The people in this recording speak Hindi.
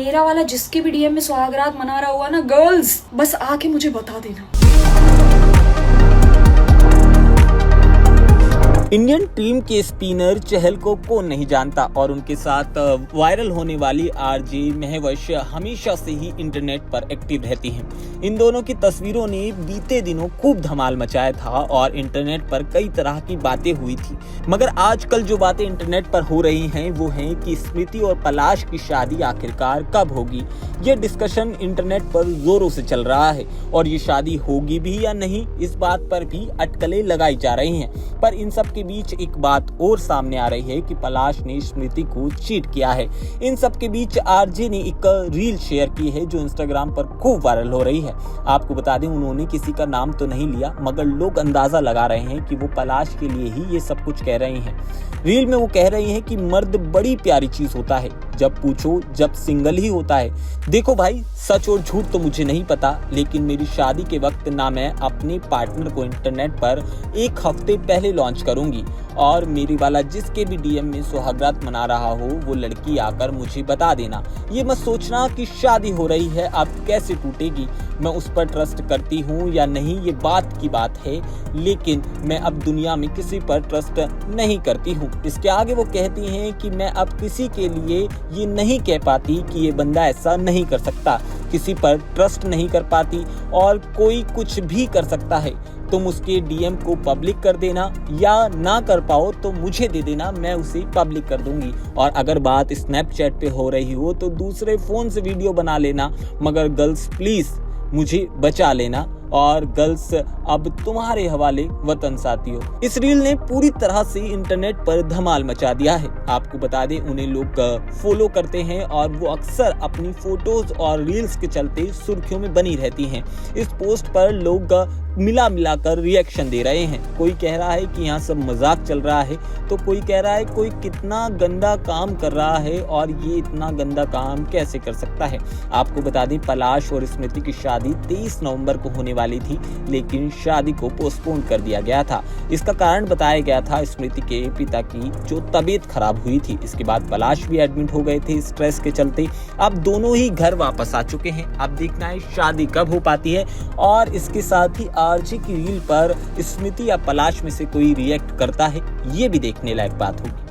मेरा वाला जिसके भी डीएम में सुहागरात मना रहा हुआ ना, गर्ल्स बस आके मुझे बता देना। इंडियन टीम के स्पिनर चहल को कौन नहीं जानता और उनके साथ वायरल होने वाली आरजे महवश हमेशा से ही इंटरनेट पर एक्टिव रहती हैं। इन दोनों की तस्वीरों ने बीते दिनों खूब धमाल मचाया था और इंटरनेट पर कई तरह की बातें हुई थी। मगर आजकल जो बातें इंटरनेट पर हो रही हैं वो हैं कि स्मृति और पलाश की शादी आखिरकार कब होगी। यह डिस्कशन इंटरनेट पर जोरों से चल रहा है और ये शादी होगी भी या नहीं, इस बात पर भी अटकलें लगाई जा रही हैं। पर इन सब के बीच एक बात और सामने आ रही है कि पलाश ने स्मृति को चीट किया है। इन सब के बीच आरजे ने एक रील शेयर की है जो इंस्टाग्राम पर खूब वायरल हो रही है। आपको बता दें, उन्होंने किसी का नाम तो नहीं लिया, मगर लोग अंदाजा लगा रहे हैं कि वो पलाश के लिए ही ये सब कुछ कह रहे हैं। रील में वो कह रही हैं कि मर्द बड़ी प्यारी चीज होता है, जब पूछो जब सिंगल ही होता है। देखो भाई, सच और झूठ तो मुझे नहीं पता, लेकिन मेरी शादी के वक्त ना मैं अपने पार्टनर को इंटरनेट पर एक हफ्ते पहले लॉन्च करूंगी और मेरी वाला जिसके भी डीएम में सुहागरात मना रहा हो वो लड़की आकर मुझे बता देना। ये मत सोचना कि शादी हो रही है अब कैसे टूटेगी, मैं उस पर ट्रस्ट करती हूँ या नहीं ये बात की बात है, लेकिन मैं अब दुनिया में किसी पर ट्रस्ट नहीं करती हूँ। इसके आगे वो कहती हैं कि मैं अब किसी के लिए ये नहीं कह पाती कि ये बंदा ऐसा नहीं कर सकता, किसी पर ट्रस्ट नहीं कर पाती और कोई कुछ भी कर सकता है। तुम उसके डीएम को पब्लिक कर देना या ना कर पाओ तो मुझे दे देना, मैं उसे पब्लिक कर दूंगी। और अगर बात स्नैपचैट पे हो रही हो तो दूसरे फोन से वीडियो बना लेना, मगर गर्ल्स प्लीज मुझे बचा लेना और गर्ल्स अब तुम्हारे हवाले वतन साथियों। इस रील ने पूरी तरह से इंटरनेट पर धमाल मचा दिया है। आपको बता दें, उन्हें लोग फॉलो करते हैं और वो अक्सर अपनी फोटोज और रील्स के चलते सुर्खियों में बनी रहती हैं। इस पोस्ट पर लोग मिला कर रिएक्शन दे रहे हैं। कोई कह रहा है कि यहाँ सब मजाक चल रहा है, तो कोई कह रहा है कोई कितना गंदा काम कर रहा है और ये इतना गंदा काम कैसे कर सकता है। आपको बता दें, पलाश और स्मृति की शादी 23 नवंबर को होने वाली थी, लेकिन शादी को पोस्टपोन कर दिया गया था। इसका कारण बताया गया था स्मृति के पिता की जो तबीयत खराब हुई थी। इसके बाद पलाश भी एडमिट हो गए थे स्ट्रेस के चलते। अब दोनों ही घर वापस आ चुके हैं। अब देखना है शादी कब हो पाती है और इसके साथ ही आरजे की रील पर स्मृति या पलाश में से कोई रिएक्ट करता है, ये भी देखने लायक बात होगी।